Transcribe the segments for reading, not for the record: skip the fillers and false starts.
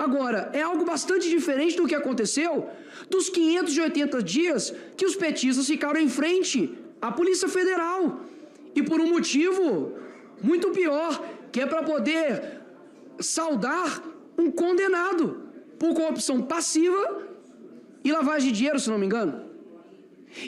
Agora, é algo bastante diferente do que aconteceu dos 580 dias que os petistas ficaram em frente à Polícia Federal. E por um motivo muito pior, que é para poder saldar um condenado por corrupção passiva e lavagem de dinheiro, se não me engano.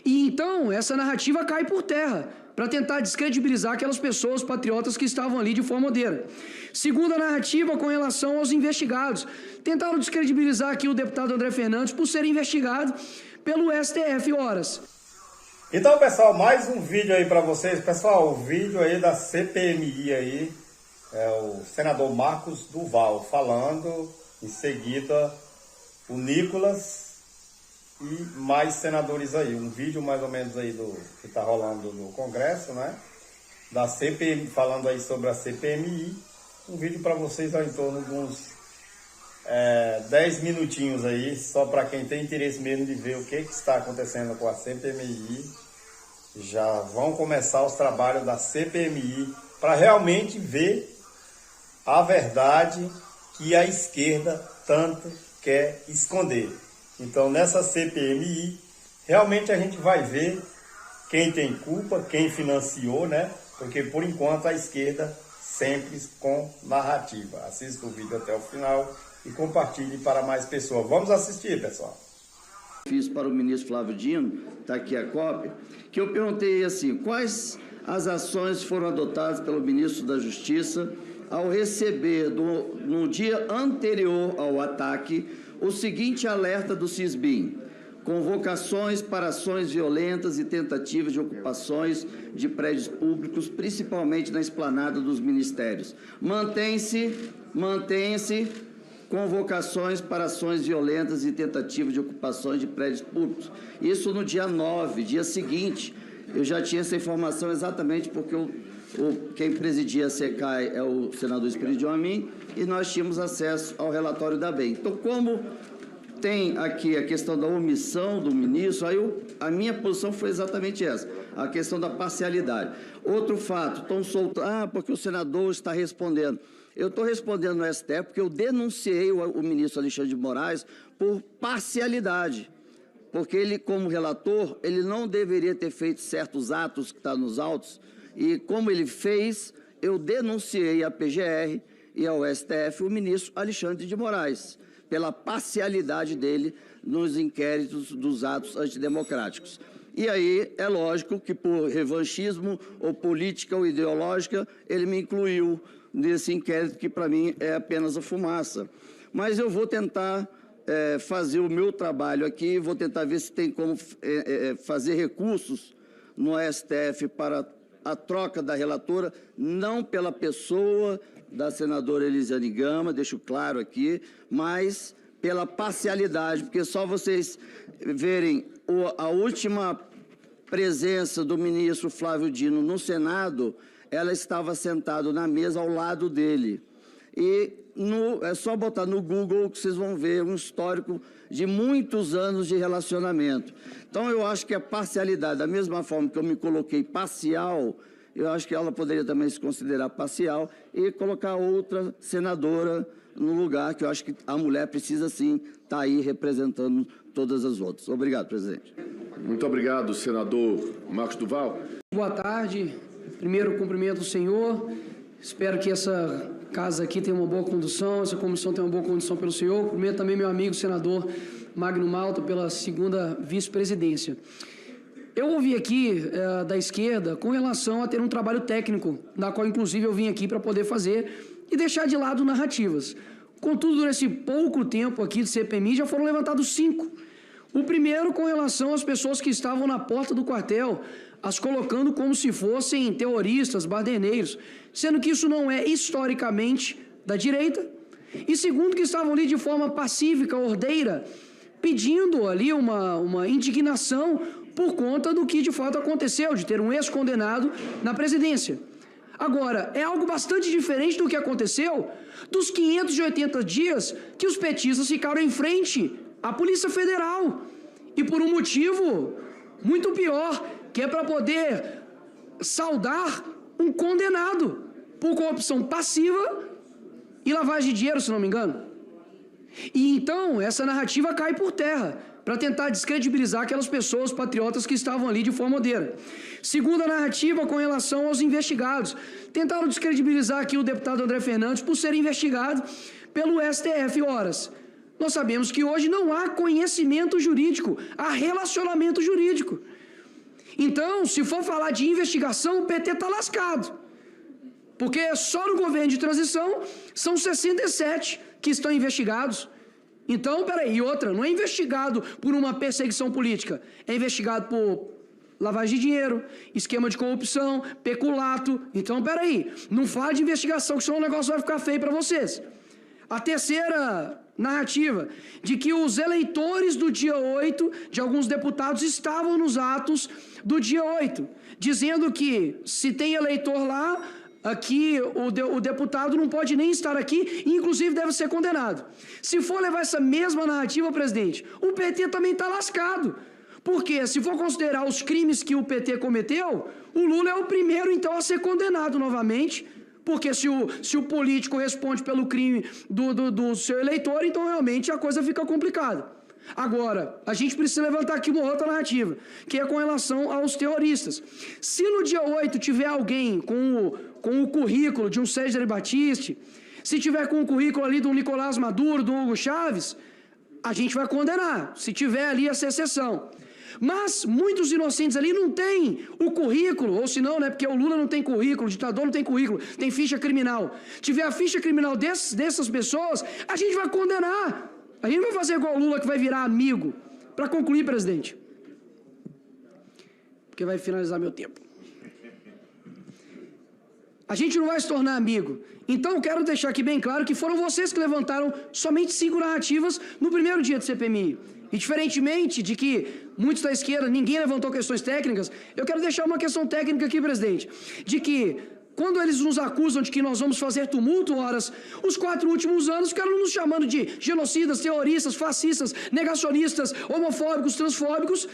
E então, essa narrativa cai por terra, para tentar descredibilizar aquelas pessoas patriotas que estavam ali de forma ordeira. Segunda narrativa com relação aos investigados. Tentaram descredibilizar aqui o deputado André Fernandes por ser investigado pelo STF horas. Então, pessoal, mais um vídeo aí para vocês. Pessoal, o vídeo aí da CPMI aí, é o senador Marcos Duval falando, em seguida o Nicolas e mais senadores aí. Um vídeo mais ou menos aí do que tá rolando no Congresso, né? Da CPMI, falando aí sobre a CPMI. Um vídeo para vocês em torno de uns 10 minutinhos aí, só para quem tem interesse mesmo de ver o que está acontecendo com a CPMI. Já vão começar os trabalhos da CPMI para realmente ver a verdade que a esquerda tanto quer esconder. Então, nessa CPMI, realmente a gente vai ver quem tem culpa, quem financiou, né? Porque, por enquanto, a esquerda sempre com narrativa. Assista o vídeo até o final e compartilhe para mais pessoas. Vamos assistir, pessoal. Fiz para o ministro Flávio Dino, está aqui a cópia, que eu perguntei assim, quais as ações foram adotadas pelo ministro da Justiça ao receber, no dia anterior ao ataque, o seguinte alerta do Sisbin: convocações para ações violentas e tentativas de ocupações de prédios públicos, principalmente na esplanada dos ministérios. Mantém-se convocações para ações violentas e tentativas de ocupações de prédios públicos. Isso no dia 9, dia seguinte. Eu já tinha essa informação exatamente porque quem presidia a SECAI é o senador Espírito Amin e nós tínhamos acesso ao relatório da BEM. Então, como tem aqui a questão da omissão do ministro, aí a minha posição foi exatamente essa, a questão da parcialidade. Outro fato, estão soltando, porque o senador está respondendo. Eu estou respondendo no STF porque eu denunciei o ministro Alexandre de Moraes por parcialidade. Porque ele, como relator, ele não deveria ter feito certos atos que estão nos autos. E como ele fez, eu denunciei à PGR e ao STF o ministro Alexandre de Moraes, pela parcialidade dele nos inquéritos dos atos antidemocráticos. E aí, é lógico que por revanchismo, ou política ou ideológica, ele me incluiu nesse inquérito que, para mim, é apenas a fumaça. Mas eu vou tentar fazer o meu trabalho aqui, vou tentar ver se tem como fazer recursos no STF para a troca da relatora, não pela pessoa da senadora Elisiane Gama, deixo claro aqui, mas pela parcialidade, porque só vocês verem a última presença do ministro Flávio Dino no Senado, ela estava sentada na mesa ao lado dele. E é só botar no Google que vocês vão ver um histórico de muitos anos de relacionamento. Então, eu acho que a parcialidade, da mesma forma que eu me coloquei parcial, eu acho que ela poderia também se considerar parcial e colocar outra senadora no lugar, que eu acho que a mulher precisa, sim, estar aí representando todas as outras. Obrigado, presidente. Muito obrigado, senador Marcos Duval. Boa tarde. Primeiro, cumprimento o senhor. Espero que essa casa aqui tenha uma boa condução, essa comissão tenha uma boa condução pelo senhor. Cumprimento também meu amigo senador Magno Malta pela segunda vice-presidência. Eu ouvi aqui da esquerda com relação a ter um trabalho técnico, na qual inclusive eu vim aqui para poder fazer e deixar de lado narrativas. Contudo, nesse pouco tempo aqui de CPMI já foram levantados 5. O primeiro com relação às pessoas que estavam na porta do quartel, as colocando como se fossem terroristas, baderneiros, sendo que isso não é historicamente da direita. E segundo, que estavam ali de forma pacífica, ordeira, pedindo ali uma indignação por conta do que de fato aconteceu, de ter um ex-condenado na presidência. Agora, é algo bastante diferente do que aconteceu dos 580 dias que os petistas ficaram em frente à Polícia Federal. E por um motivo muito pior, que é para poder saldar um condenado por corrupção passiva e lavagem de dinheiro, se não me engano. E então essa narrativa cai por terra, para tentar descredibilizar aquelas pessoas patriotas que estavam ali de forma ordeira. Segunda narrativa com relação aos investigados. Tentaram descredibilizar aqui o deputado André Fernandes por ser investigado pelo STF. Horas. Nós sabemos que hoje não há conhecimento jurídico, há relacionamento jurídico. Então, se for falar de investigação, o PT está lascado. Porque só no governo de transição são 67 que estão investigados. Então, peraí, e outra, não é investigado por uma perseguição política, é investigado por lavagem de dinheiro, esquema de corrupção, peculato. Então, peraí, não fala de investigação, que senão o negócio vai ficar feio para vocês. A terceira narrativa, de que os eleitores do dia 8, de alguns deputados, estavam nos atos do dia 8, dizendo que se tem eleitor lá, aqui o deputado não pode nem estar aqui, e inclusive deve ser condenado. Se for levar essa mesma narrativa, presidente, o PT também está lascado. Porque se for considerar os crimes que o PT cometeu, o Lula é o primeiro então a ser condenado novamente, porque se o político responde pelo crime do seu eleitor, então realmente a coisa fica complicada. Agora, a gente precisa levantar aqui uma outra narrativa, que é com relação aos terroristas. Se no dia 8 tiver alguém com o currículo de um César Battisti, se tiver com o currículo ali do Nicolás Maduro, do Hugo Chávez, a gente vai condenar, se tiver ali essa exceção. Mas muitos inocentes ali não têm o currículo, ou se não, né, porque o Lula não tem currículo, o ditador não tem currículo, tem ficha criminal. Tiver a ficha criminal dessas pessoas, a gente vai condenar. A gente não vai fazer igual o Lula que vai virar amigo. Para concluir, presidente, porque vai finalizar meu tempo. A gente não vai se tornar amigo. Então, quero deixar aqui bem claro que foram vocês que levantaram somente 5 narrativas no primeiro dia de CPMI. E diferentemente de que muitos da esquerda, ninguém levantou questões técnicas, eu quero deixar uma questão técnica aqui, presidente, de que quando eles nos acusam de que nós vamos fazer tumulto, horas, os 4 últimos anos ficaram nos chamando de genocidas, terroristas, fascistas, negacionistas, homofóbicos, transfóbicos,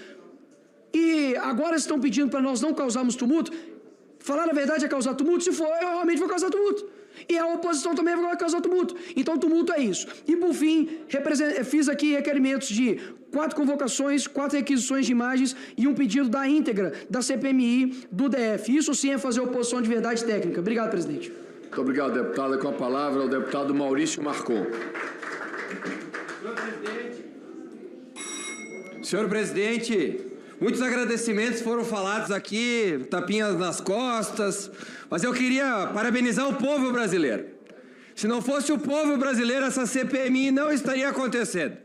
e agora estão pedindo para nós não causarmos tumulto. Falar a verdade é causar tumulto? Se for, eu realmente vou causar tumulto. E a oposição também vai causar tumulto. Então, tumulto é isso. E, por fim, fiz aqui requerimentos de 4 convocações, 4 requisições de imagens e um pedido da íntegra da CPMI do DF. Isso sim é fazer oposição de verdade técnica. Obrigado, presidente. Muito obrigado, deputada. Com a palavra, o deputado Maurício Marcon. Senhor presidente, muitos agradecimentos foram falados aqui, tapinhas nas costas, mas eu queria parabenizar o povo brasileiro. Se não fosse o povo brasileiro, essa CPMI não estaria acontecendo.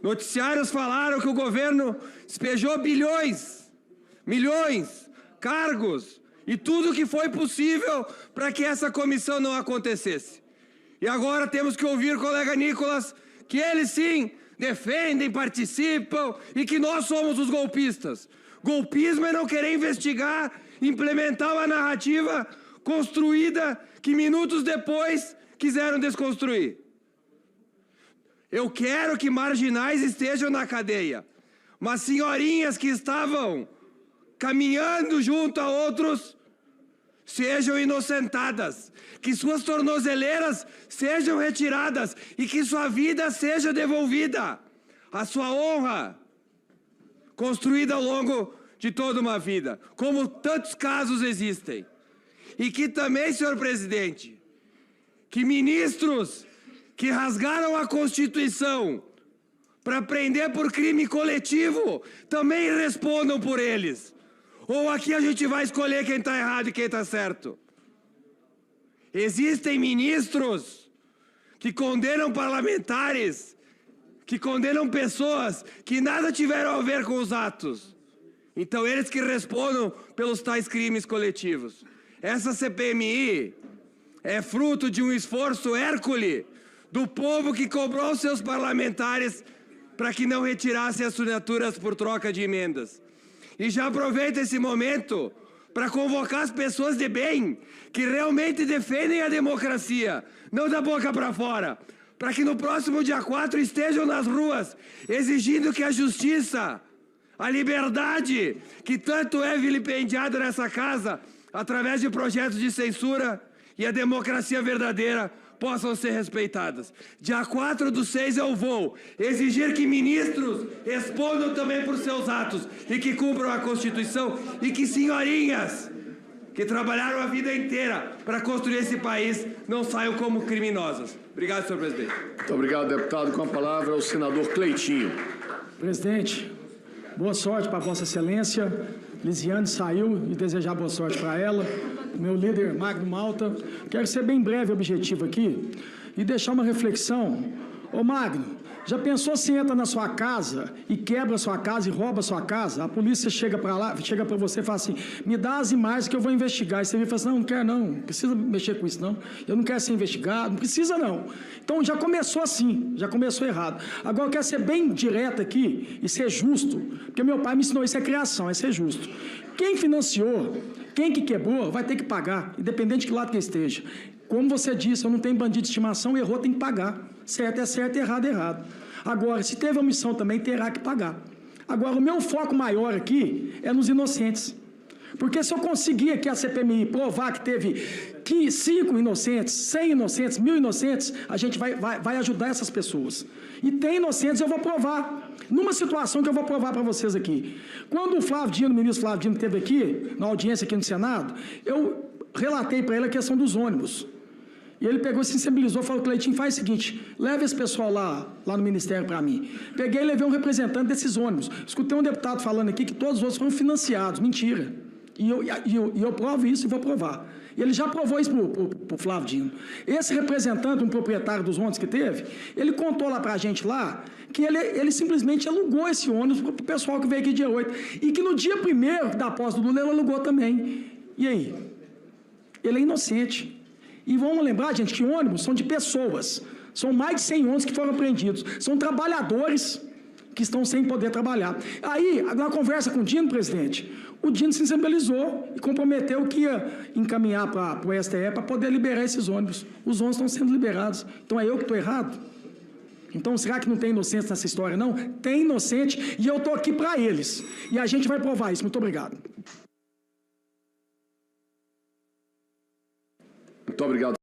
Noticiários falaram que o governo despejou bilhões, milhões, cargos e tudo que foi possível para que essa comissão não acontecesse. E agora temos que ouvir o colega Nicolas, que ele sim defendem, participam e que nós somos os golpistas. Golpismo é não querer investigar, implementar uma narrativa construída que minutos depois quiseram desconstruir. Eu quero que marginais estejam na cadeia, mas senhorinhas que estavam caminhando junto a outros sejam inocentadas, que suas tornozeleiras sejam retiradas e que sua vida seja devolvida, a sua honra construída ao longo de toda uma vida, como tantos casos existem. E que também, senhor presidente, que ministros que rasgaram a Constituição para prender por crime coletivo também respondam por eles. Ou aqui a gente vai escolher quem está errado e quem está certo? Existem ministros que condenam parlamentares, que condenam pessoas que nada tiveram a ver com os atos. Então eles que respondam pelos tais crimes coletivos. Essa CPMI é fruto de um esforço hércule do povo que cobrou seus parlamentares para que não retirassem assinaturas por troca de emendas. E já aproveito esse momento para convocar as pessoas de bem, que realmente defendem a democracia, não da boca para fora, para que no próximo dia 4 estejam nas ruas, exigindo que a justiça, a liberdade, que tanto é vilipendiada nessa casa, através de projetos de censura, e a democracia verdadeira possam ser respeitadas. Dia 4/6 eu vou exigir que ministros respondam também por seus atos e que cumpram a Constituição e que senhorinhas que trabalharam a vida inteira para construir esse país não saiam como criminosas. Obrigado, senhor presidente. Muito obrigado, deputado. Com a palavra, o senador Cleitinho. Presidente, boa sorte para Vossa Excelência. Lisiane saiu e desejar boa sorte para ela. Meu líder, Magno Malta. Quero ser bem breve e objetivo aqui e deixar uma reflexão. Ô Magno, já pensou se entra na sua casa e quebra a sua casa e rouba a sua casa? A polícia chega para lá, chega para você e fala assim, me dá as imagens que eu vou investigar. E você vem e fala assim, não quero não precisa mexer com isso não. Eu não quero ser investigado, não precisa não. Então já começou assim, já começou errado. Agora eu quero ser bem direto aqui e ser justo, porque meu pai me ensinou isso, é criação, é ser justo. Quem financiou, quem que quebrou, vai ter que pagar, independente de que lado que esteja. Como você disse, eu não tenho bandido de estimação, errou, tem que pagar. Certo é certo, errado é errado. Agora, se teve omissão também, terá que pagar. Agora, o meu foco maior aqui é nos inocentes. Porque se eu conseguir aqui a CPMI provar que teve 5 inocentes, 100 inocentes, 1000 inocentes, a gente vai ajudar essas pessoas. E tem inocentes, eu vou provar. Numa situação que eu vou provar para vocês aqui. Quando o Flávio Dino, o ministro Flávio Dino, esteve aqui, na audiência aqui no Senado, eu relatei para ele a questão dos ônibus. E ele pegou, se sensibilizou, falou, Cleitinho, faz o seguinte, leva esse pessoal lá no Ministério para mim. Peguei e levei um representante desses ônibus. Escutei um deputado falando aqui que todos os outros foram financiados. Mentira. E eu provo isso e vou provar. E ele já provou isso para o Flávio Dino. Esse representante, um proprietário dos ônibus que teve, ele contou lá para a gente lá que ele simplesmente alugou esse ônibus para o pessoal que veio aqui dia 8. E que no dia 1º da posse do Lula, ele alugou também. E aí? Ele é inocente. E vamos lembrar, gente, que ônibus são de pessoas. São mais de 100 ônibus que foram apreendidos. São trabalhadores que estão sem poder trabalhar. Aí, na conversa com o Dino, presidente, o Dino se sensibilizou e comprometeu que ia encaminhar para o STF para poder liberar esses ônibus. Os ônibus estão sendo liberados. Então é eu que estou errado? Então será que não tem inocência nessa história, não? Tem inocente e eu estou aqui para eles. E a gente vai provar isso. Muito obrigado. Muito obrigado.